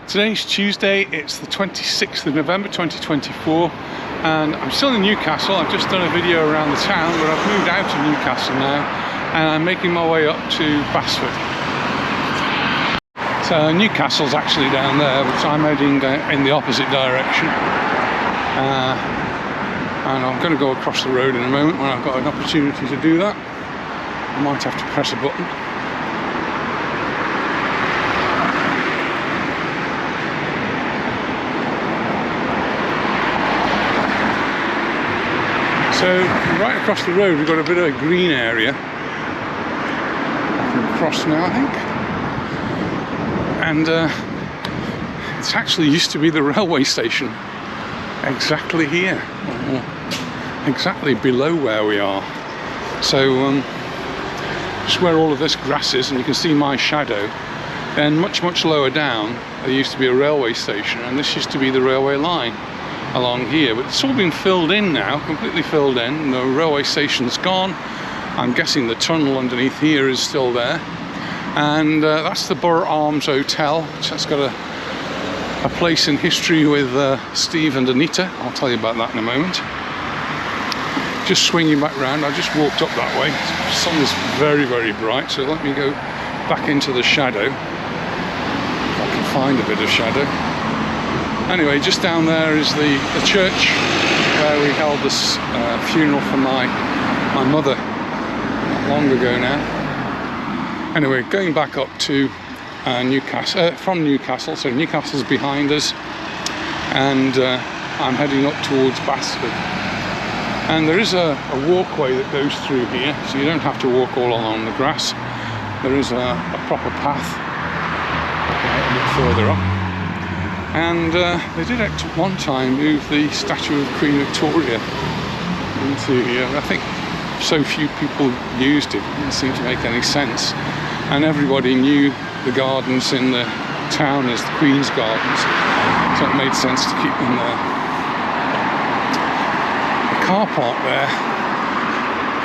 Today's Tuesday, it's the 26th of November 2024 and I'm still in Newcastle. I've just done a video around the town, but I've moved out of Newcastle now and I'm making my way up to Basford. So Newcastle's actually down there, but I'm heading in the opposite direction. And I'm going to go across the road in a moment when I've got an opportunity to do that. I might have to press a button. So right across the road we've got a bit of a green area. I can cross now, I think. And it's actually used to be the railway station. Exactly here. Exactly below where we are. So just where all of this grass is, and you can see my shadow. Then much lower down there used to be a railway station, and this used to be the railway line along here, but it's all been filled in now, completely filled in. The railway station's gone. I'm guessing the tunnel underneath here is still there, and that's the Borough Arms Hotel, which has got a place in history with Steve and Anita. I'll tell you about that in a moment. Just swinging back round, I just walked up that way. The sun is very bright, so let me go back into the shadow, if I can find a bit of shadow. Anyway, just down there is the church where we held this funeral for my mother not long ago now. Anyway, going back up to Newcastle, from Newcastle, so Newcastle's behind us, and I'm heading up towards Basford. And there is a walkway that goes through here, so you don't have to walk all along the grass. There is a proper path a bit further up. And they did at one time move the statue of Queen Victoria into here. I think so few people used it, it didn't seem to make any sense. And everybody knew the gardens in the town as the Queen's Gardens, so it made sense to keep them there. The car park there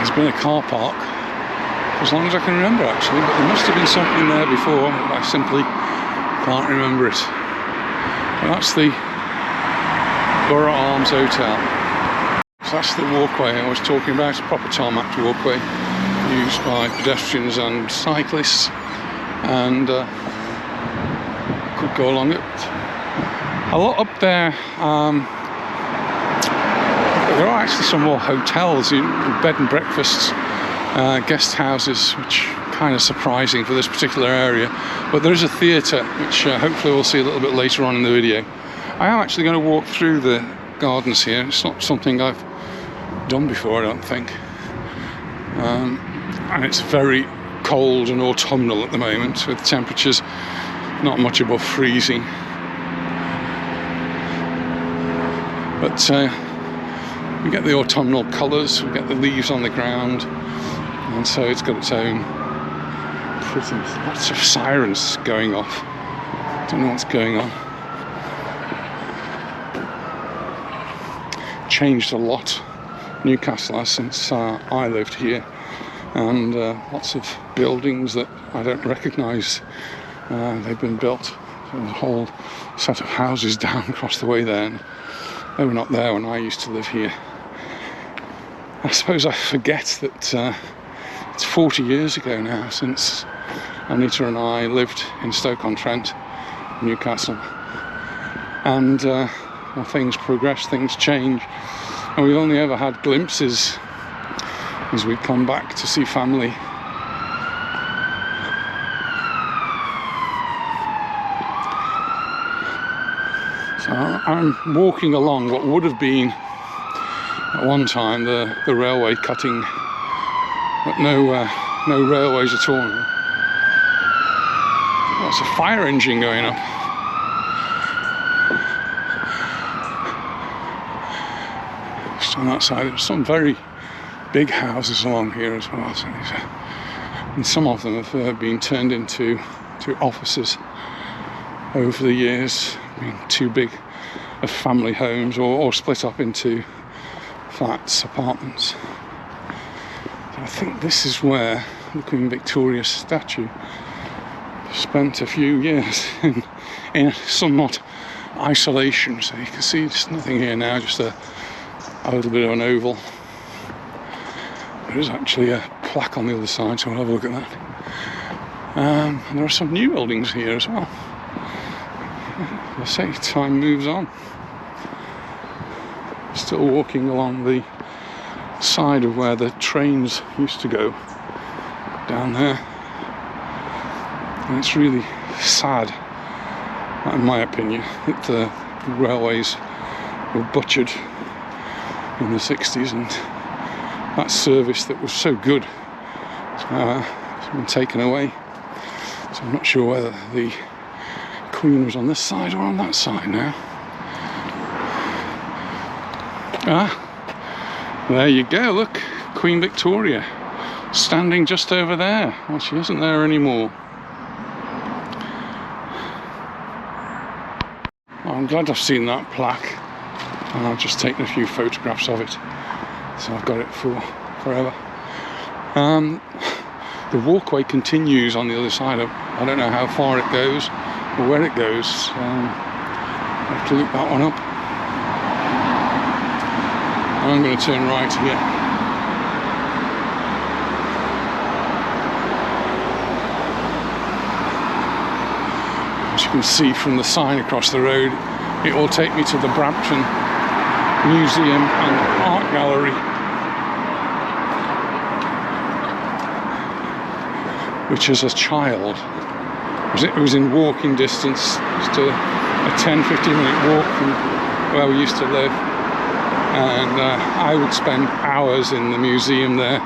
has been a car park for as long as I can remember, actually, but there must have been something there before, but I simply can't remember it. And that's the Borough Arms Hotel. So that's the walkway I was talking about, a proper tarmac walkway used by pedestrians and cyclists, and could go along it. A lot up there. There are actually some more hotels, bed and breakfasts, guest houses, which are kind of surprising for this particular area. But there is a theatre, which hopefully we'll see a little bit later on in the video. I am actually going to walk through the gardens here. It's not something I've done before, I don't think. And it's very cold and autumnal at the moment, with temperatures not much above freezing. But we get the autumnal colours, we get the leaves on the ground, and so it's got its own prettiness. Lots of sirens going off. Don't know what's going on. Changed a lot, Newcastle has, since I lived here, and lots of buildings that I don't recognise. They've been built. There's a whole set of houses down across the way there, and they were not there when I used to live here. I suppose I forget that it's 40 years ago now since Anita and I lived in Stoke-on-Trent, Newcastle, and well, things progress, things change, and we've only ever had glimpses as we've come back to see family. So I'm walking along what would have been at one time the railway cutting, but no railways at all now. That's a fire engine going up. Just on that side, there's some very big houses along here as well, so and some of them have been turned into offices over the years, being too big of family homes, or split up into flats, apartments. So I think this is where the Queen Victoria statue spent a few years in somewhat isolation. So you can see there's nothing here now, just a little bit of an oval. There is actually a plaque on the other side, so we'll have a look at that. And there are some new buildings here as well. I say, time moves on. Still walking along the side of where the trains used to go, down there. And it's really sad, in my opinion, that the railways were butchered in the 60s, and that service that was so good has been taken away. So I'm not sure whether the Queen was on this side or on that side now. There you go, look, Queen Victoria standing just over there. Well, she isn't there anymore. Well, I'm glad I've seen that plaque, and I've just taken a few photographs of it, so I've got it for forever. The walkway continues on the other side. I don't know how far it goes or where it goes. I have to look that one up. I'm going to turn right here. As you can see from the sign across the road, it will take me to the Brampton Museum and Art Gallery, which as a child, it was in walking distance, just a 10-15 minute walk from where we used to live. And I would spend hours in the museum there,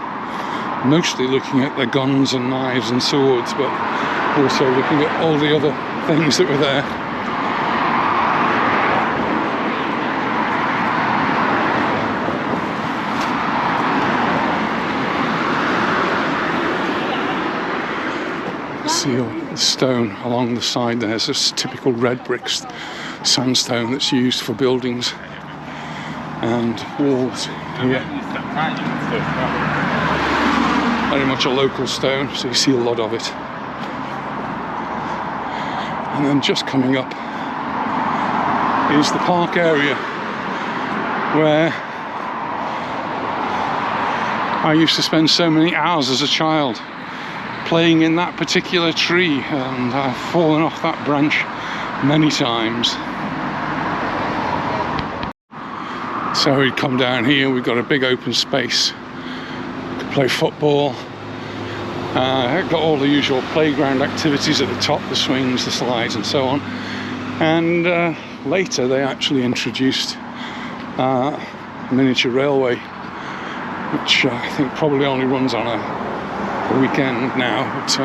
mostly looking at the guns and knives and swords, but also looking at all the other things that were there. See all the stone along the side there. There's this typical red brick sandstone that's used for buildings and walls here. Very much a local stone, so you see a lot of it. And then just coming up is the park area where I used to spend so many hours as a child playing in that particular tree, and I've fallen off that branch many times. So we'd come down here, we've got a big open space, could play football, got all the usual playground activities at the top, the swings, the slides and so on. And later they actually introduced a miniature railway, which I think probably only runs on a weekend now, but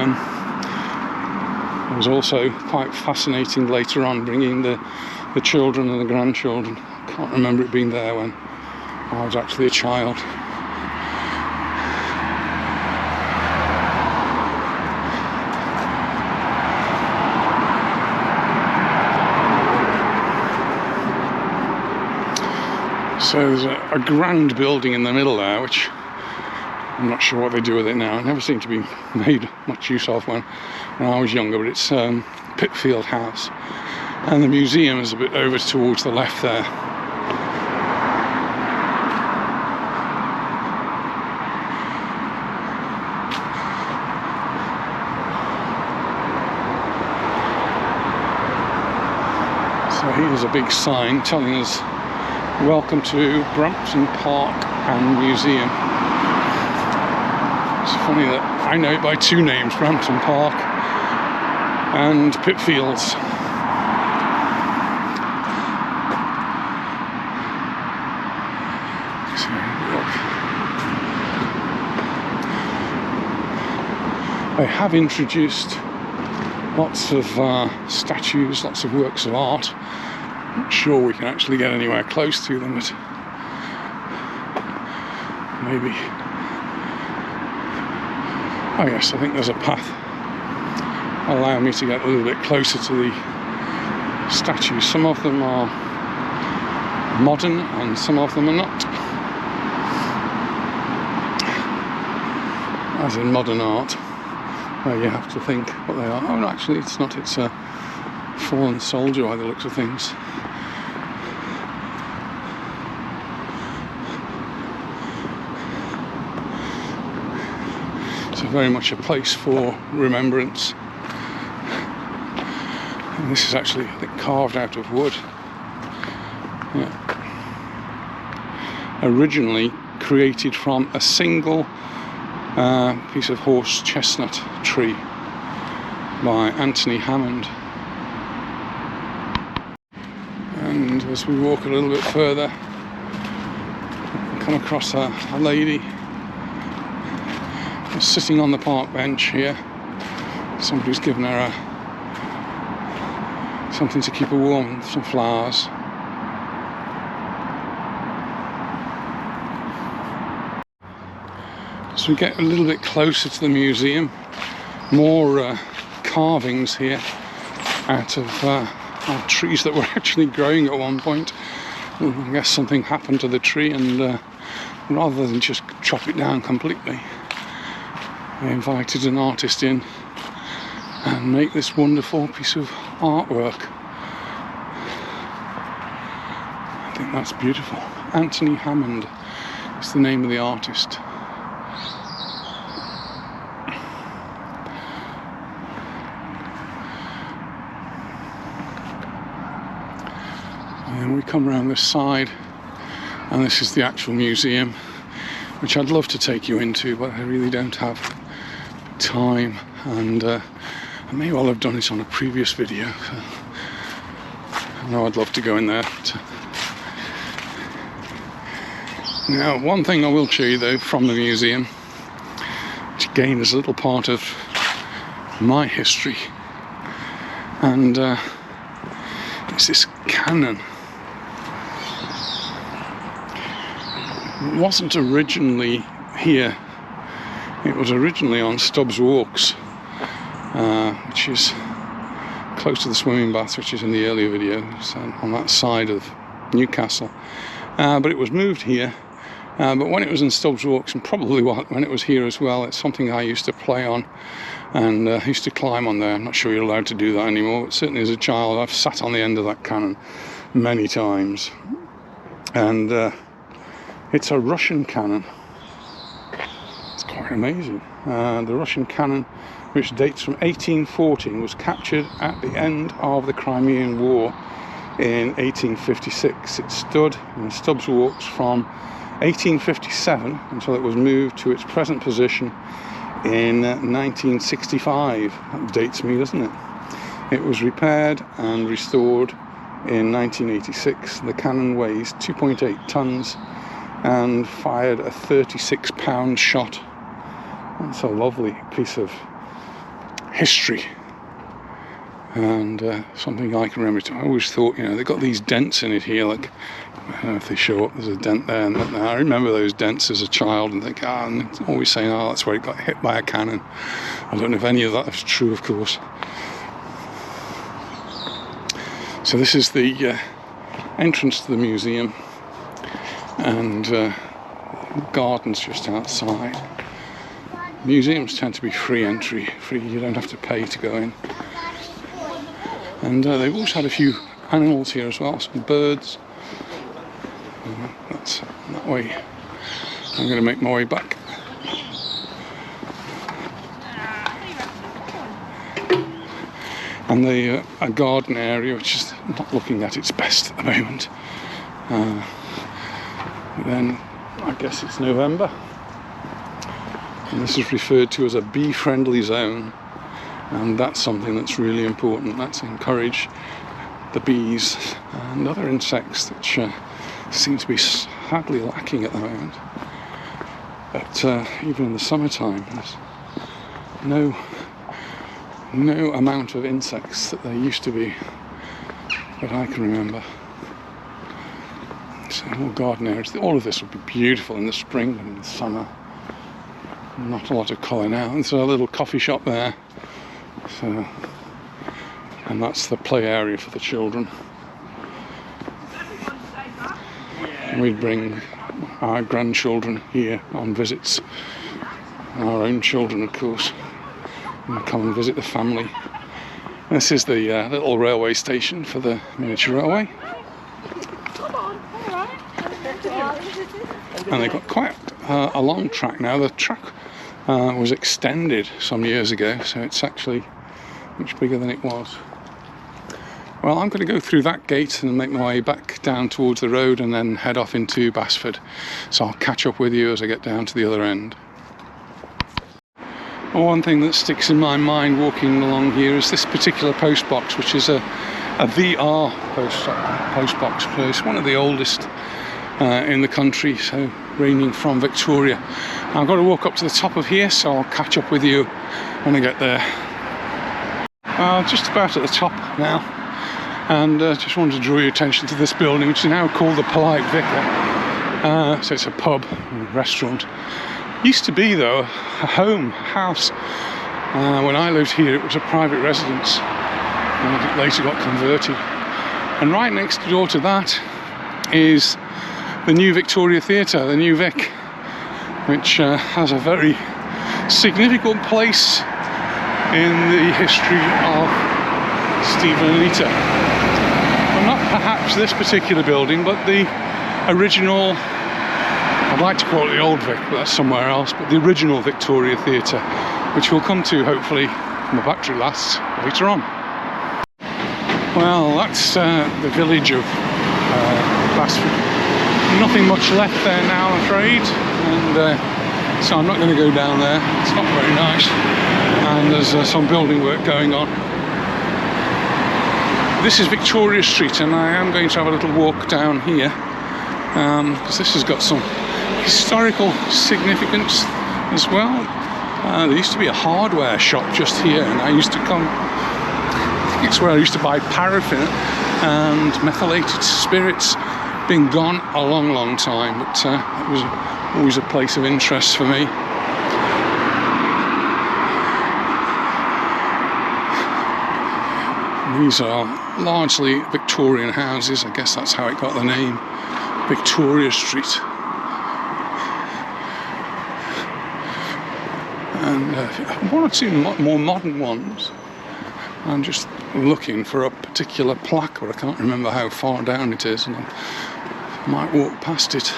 it was also quite fascinating later on, bringing the children and the grandchildren. I can't remember it being there when I was actually a child. So there's a grand building in the middle there, which I'm not sure what they do with it now. It never seemed to be made much use of when I was younger, but it's Pitfield House. And the museum is a bit over towards the left there. So here's a big sign telling us, welcome to Brampton Park and Museum. It's funny that I know it by two names, Brampton Park and Pitfields. So, they have introduced lots of statues, lots of works of art. I'm not sure we can actually get anywhere close to them, but maybe. Oh yes, I think there's a path allowing me to get a little bit closer to the statues. Some of them are modern and some of them are not. As in modern art, where you have to think what they are. Oh no, actually it's not, it's fallen soldier by the looks of things. So very much a place for remembrance. And this is actually, I think, carved out of wood. Yeah. Originally created from a single piece of horse chestnut tree by Anthony Hammond. And as we walk a little bit further, we come across a lady sitting on the park bench here. Somebody's given her something to keep her warm, and some flowers. As we get a little bit closer to the museum, more carvings here out of trees that were actually growing at one point. I guess something happened to the tree, and rather than just chop it down completely, they invited an artist in and make this wonderful piece of artwork. I think that's beautiful. Anthony Hammond is the name of the artist. And we come around this side, and this is the actual museum, which I'd love to take you into, but I really don't have time, and I may well have done it on a previous video. So I know I'd love to go in there. Now, one thing I will show you though from the museum, which again is a little part of my history, and it's this cannon. It wasn't originally here. It was originally on Stubbs Walks, which is close to the swimming bath, which is in the earlier video, so on that side of Newcastle. But it was moved here. But when it was in Stubbs Walks, and probably when it was here as well, it's something I used to play on, and I used to climb on there. I'm not sure you're allowed to do that anymore, but certainly as a child I've sat on the end of that cannon many times. And it's a Russian cannon. It's quite amazing. The Russian cannon, which dates from 1814, was captured at the end of the Crimean War in 1856. It stood in Stubbs Walks from 1857 until it was moved to its present position in 1965. That dates me, doesn't it? It was repaired and restored in 1986. The cannon weighs 2.8 tons and fired a 36-pound shot. That's a lovely piece of history, and something I can remember. I always thought, you know, they've got these dents in it here, like, I don't know if they show up, there's a dent there, and I remember those dents as a child and think, and always saying, oh, that's where it got hit by a cannon. I don't know if any of that is true, of course. So this is the entrance to the museum, and gardens just outside. Museums tend to be free entry, you don't have to pay to go in. And they've also had a few animals here as well, some birds. That's that way. I'm going to make my way back. And a garden area which is not looking at its best at the moment. Then I guess it's November, and this is referred to as a bee-friendly zone, and that's something that's really important. That's encourage the bees and other insects which seem to be sadly lacking at the moment. But even in the summertime, there's no amount of insects that there used to be that I can remember. So more garden areas. All of this would be beautiful in the spring and in the summer. Not a lot of colour now. There's a little coffee shop there. So, and that's the play area for the children. And we'd bring our grandchildren here on visits. Our own children, of course. And come and visit the family. This is the little railway station for the miniature railway. And they've got quite a long track now. The track was extended some years ago, so it's actually much bigger than it was. Well, I'm going to go through that gate and make my way back down towards the road and then head off into Basford. So I'll catch up with you as I get down to the other end. Well, one thing that sticks in my mind walking along here is this particular post box, which is a VR post box place, one of the oldest in the country, so ranging from Victoria. I've got to walk up to the top of here, so I'll catch up with you when I get there. Just about at the top now, and just wanted to draw your attention to this building, which is now called the Polite Vicar. So it's a pub, restaurant. Used to be, though, a house. When I lived here, it was a private residence, and it later got converted. And right next door to that is the new Victoria Theatre, the new Vic, which has a very significant place in the history of Steve and Anita. Well, not perhaps this particular building, but the original, I'd like to call it the Old Vic, but that's somewhere else, but the original Victoria Theatre, which we'll come to hopefully when the battery lasts later on. Well, that's the village of Basford. Nothing much left there now, I'm afraid, and so I'm not going to go down there. It's not very nice, and there's some building work going on. This is Victoria Street, and I am going to have a little walk down here, because this has got some historical significance as well. There used to be a hardware shop just here, and I used to come, I think it's where I used to buy paraffin and methylated spirits. Been gone a long time, but it was always a place of interest for me. These are largely Victorian houses. I guess that's how it got the name, Victoria Street. And one or two more modern ones. I'm just looking for a particular plaque, but I can't remember how far down it is, and I might walk past it.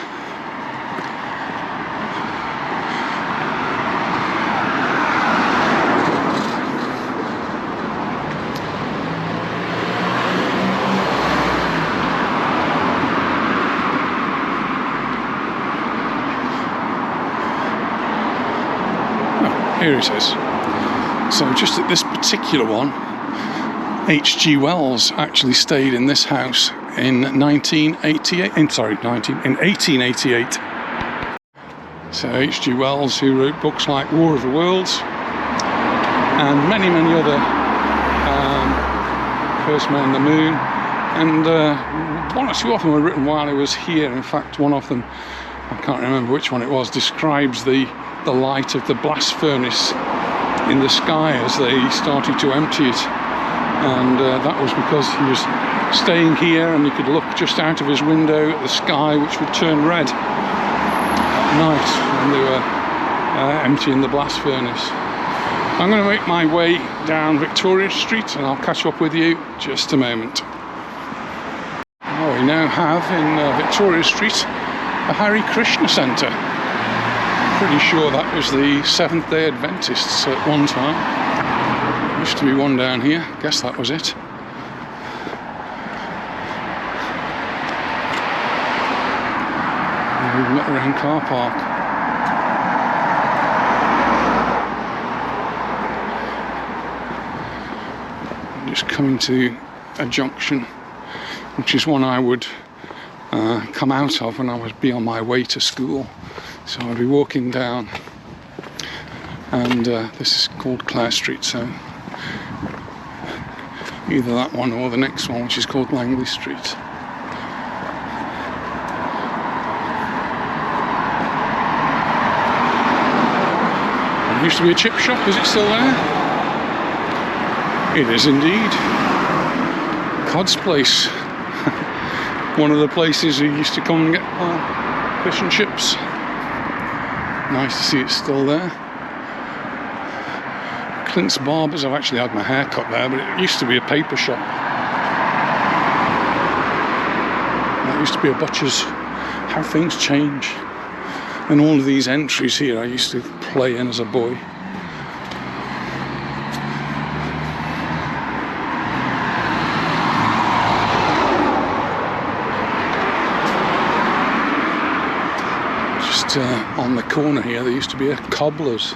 Oh, here it is. So just at this particular one, H.G. Wells actually stayed in this house in 1888. So H.G. Wells, who wrote books like War of the Worlds and many other, First Man on the Moon, and one or two of them were written while he was here. In fact, one of them, I can't remember which one it was, describes the light of the blast furnace in the sky as they started to empty it. And that was because he was staying here, and you could look just out of his window at the sky, which would turn red at night when they were emptying the blast furnace. I'm going to make my way down Victoria Street, and I'll catch up with you just a moment. Well, we now have in Victoria Street the Hare Krishna Centre. Pretty sure that was the Seventh-day Adventists at one time. Used to be one down here, guess that was it. We've met around car park. I'm just coming to a junction, which is one I would come out of when I would be on my way to school. So I'd be walking down, and this is called Clare Street, so either that one or the next one, which is called Langley Street. There used to be a chip shop. Is it still there? It is indeed. Cod's Place. One of the places we used to come and get fish and chips. Nice to see it's still there. Clint's Barbers. I've actually had my hair cut there, but it used to be a paper shop. That used to be a butcher's. How things change. And all of these entries here I used to play in as a boy. Just on the corner here there used to be a cobbler's.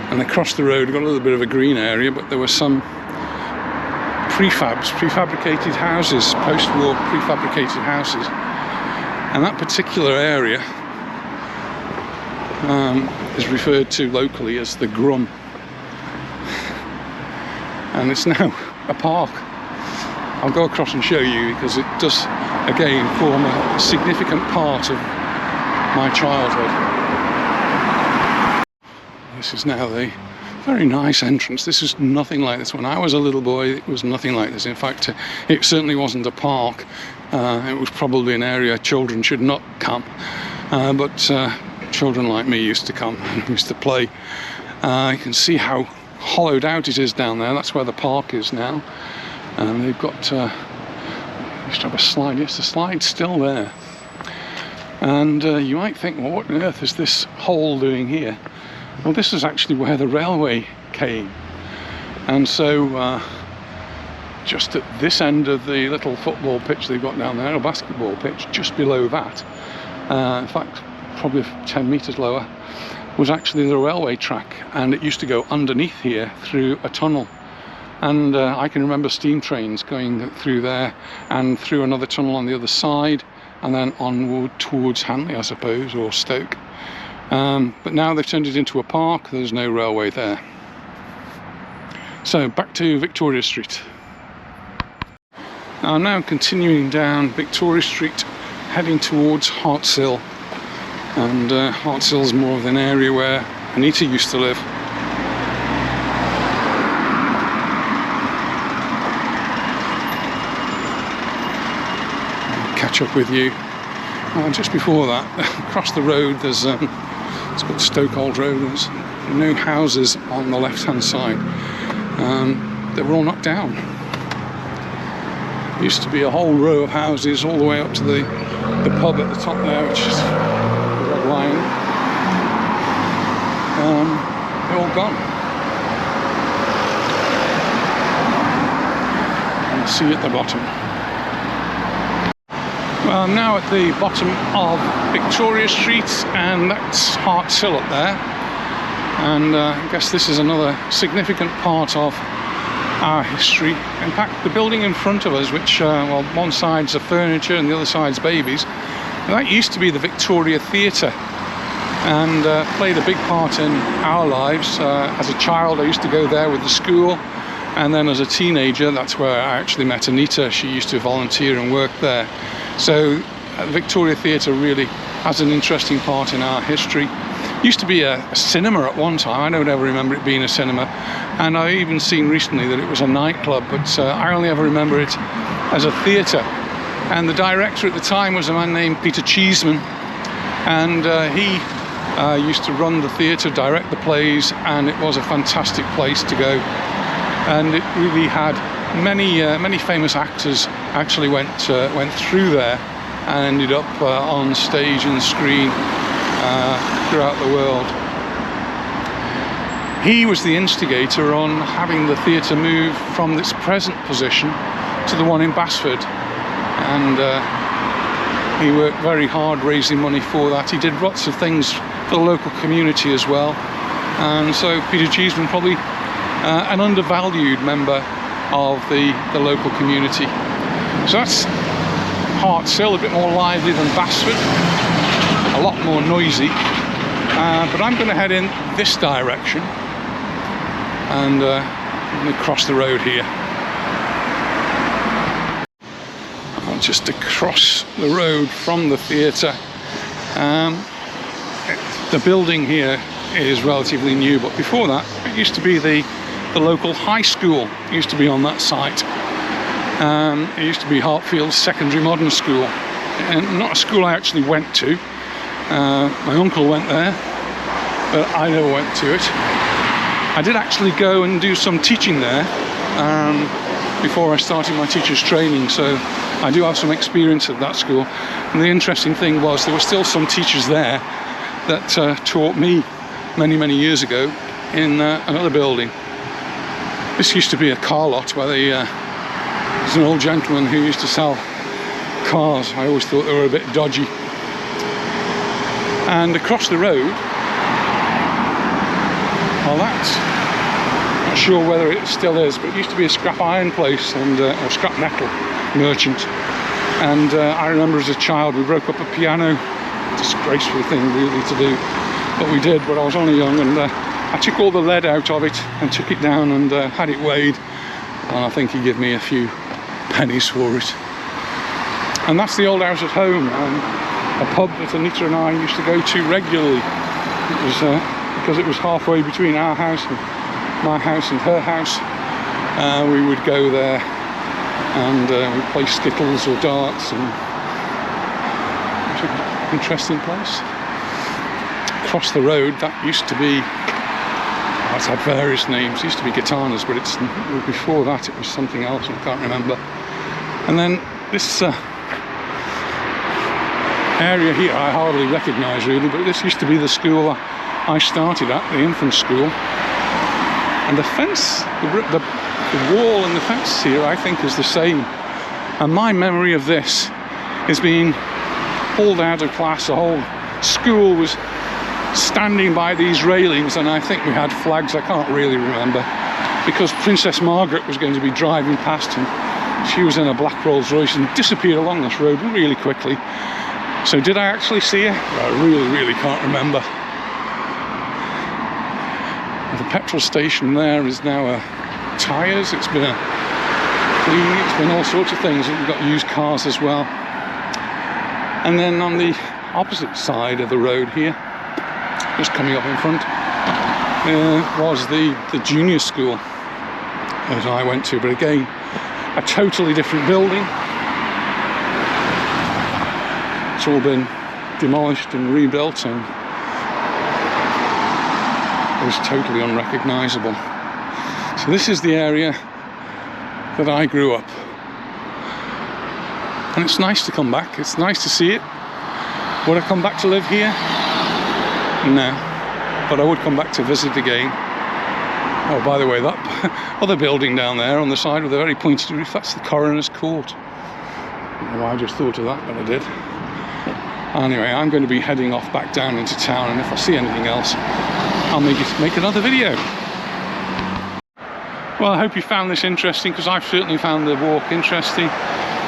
And across the road, got a little bit of a green area, but there were some prefabricated houses, post-war prefabricated houses. And that particular area is referred to locally as the Grum. And it's now a park. I'll go across and show you because it does, again, form a significant part of my childhood. This is now the very nice entrance. This is nothing like this. When I was a little boy, it was nothing like this. In fact, it certainly wasn't a park. It was probably an area children should not come. But children like me used to come and used to play. You can see how hollowed out it is down there. That's where the park is now. And they've got, used to have a slide. Yes, the slide's still there. And you might think, well, what on earth is this hole doing here? Well, this is actually where the railway came. And so just at this end of the little football pitch they've got down there, a basketball pitch, just below that, in fact probably 10 metres lower, was actually the railway track, and it used to go underneath here through a tunnel. And I can remember steam trains going through there and through another tunnel on the other side, and then onward towards Hanley, I suppose, or Stoke. But now they've turned it into a park. There's no railway there. So back to Victoria Street. I'm now continuing down Victoria Street, heading towards Hartshill. And Hartshill's more of an area where Anita used to live. I'll catch up with you. Just before that, across the road, there's it's called Stoke-on-Trent Road. There's no houses on the left-hand side. They were all knocked down. There used to be a whole row of houses all the way up to the pub at the top there, which is the Red Lion. They're all gone. And the sea at the bottom. Well, I'm now at the bottom of Victoria Street, and that's Hartshill up there. And I guess this is another significant part of our history. In fact, the building in front of us, which, well, one side's a furniture and the other side's babies, that used to be the Victoria Theatre, and played a big part in our lives. As a child, I used to go there with the school, and then as a teenager, that's where I actually met Anita. She used to volunteer and work there. So the Victoria Theatre really has an interesting part in our history. Used to be a cinema at one time. I don't ever remember it being a cinema, and I've even seen recently that it was a nightclub, but I only ever remember it as a theatre. And the director at the time was a man named Peter Cheeseman, and he used to run the theatre, direct the plays, and it was a fantastic place to go. And it really had many famous actors actually went through there and ended up on stage and screen throughout the world. He was the instigator on having the theatre move from its present position to the one in Basford, and he worked very hard raising money for that. He did lots of things for the local community as well, and so Peter Cheeseman, probably an undervalued member of the local community. So that's Hartshill, a bit more lively than Basford, a lot more noisy, but I'm going to head in this direction and I'm going to cross the road here. Just across the road from the theatre. The building here is relatively new, but before that it used to be the local high school. It used to be on that site. It used to be Hartfield's secondary modern school, and not a school I actually went to. My uncle went there, but I never went to it. I did actually go and do some teaching there before I started my teacher's training, so I do have some experience at that school. And the interesting thing was there were still some teachers there that taught me many years ago in another building. This used to be a car lot where there's an old gentleman who used to sell cars. I always thought they were a bit dodgy. And across the road, well, that's not sure whether it still is, but it used to be a scrap iron place and or scrap metal merchant. And I remember as a child we broke up a piano. Disgraceful thing really to do, but we did. But I was only young, and I took all the lead out of it and took it down and had it weighed, and I think he gave me a few pennies for it. And that's the old house at home, a pub that Anita and I used to go to regularly. It was because it was halfway between our house and my house and her house. We would go there and we'd play skittles or darts, and it was an interesting place. Across the road, that used to be, it's had various names. It used to be Gitanas, but it's before that it was something else, I can't remember. And then this area here I hardly recognise really, but this used to be the school I started at, the infant school. And the fence, the wall and the fence here I think is the same. And my memory of this is being pulled out of class. The whole school was standing by these railings, and I think we had flags. I can't really remember, because Princess Margaret was going to be driving past, and she was in a black Rolls Royce and disappeared along this road really quickly. So did I actually see her? I really can't remember. The petrol station there is now tyres. It's been cleaning, it's been all sorts of things. We've got used cars as well. And then on the opposite side of the road here, just coming up in front, was the junior school that I went to, but again, a totally different building. It's all been demolished and rebuilt, and it was totally unrecognisable. So this is the area that I grew up, and it's nice to come back. It's nice to see it. Would I come back to live here? No, but I would come back to visit again. Oh, by the way, that other building down there on the side with a very pointed roof, that's the coroner's court. I don't know why I just thought of that, but I did. Anyway, I'm going to be heading off back down into town, and if I see anything else, I'll make another video. Well, I hope you found this interesting, because I've certainly found the walk interesting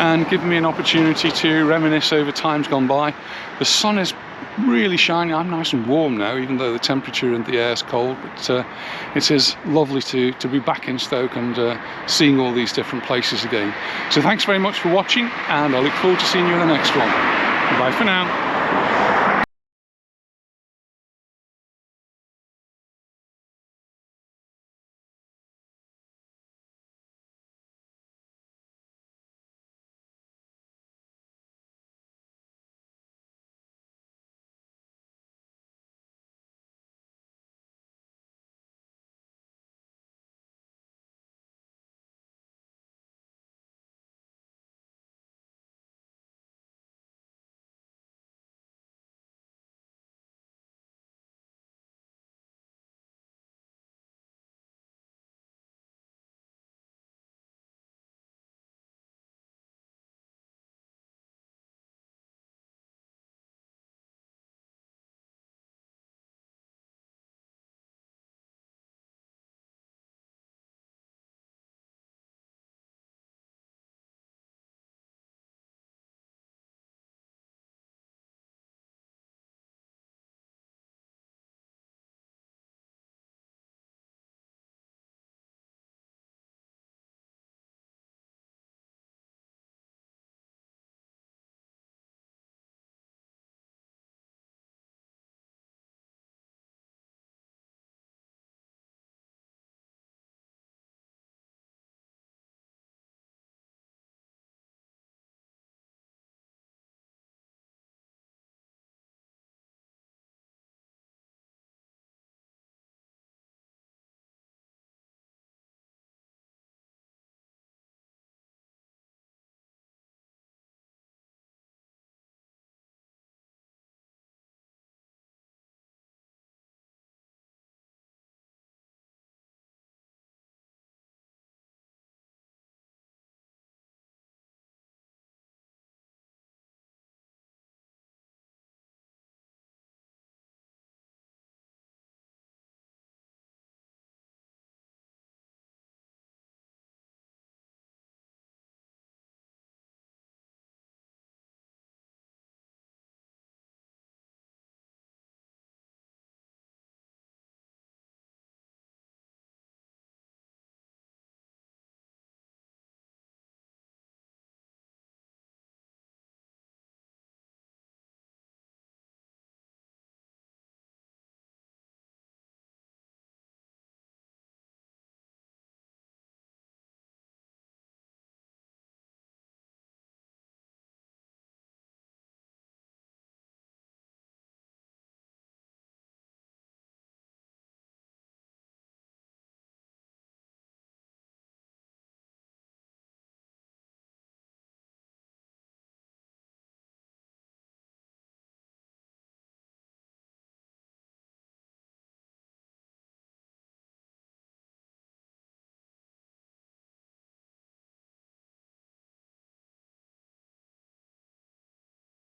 and given me an opportunity to reminisce over times gone by. The sun is really shining. I'm nice and warm now, even though the temperature and the air is cold, but it is lovely to be back in Stoke and seeing all these different places again. So thanks very much for watching, and I look forward to seeing you in the next one. Bye for now.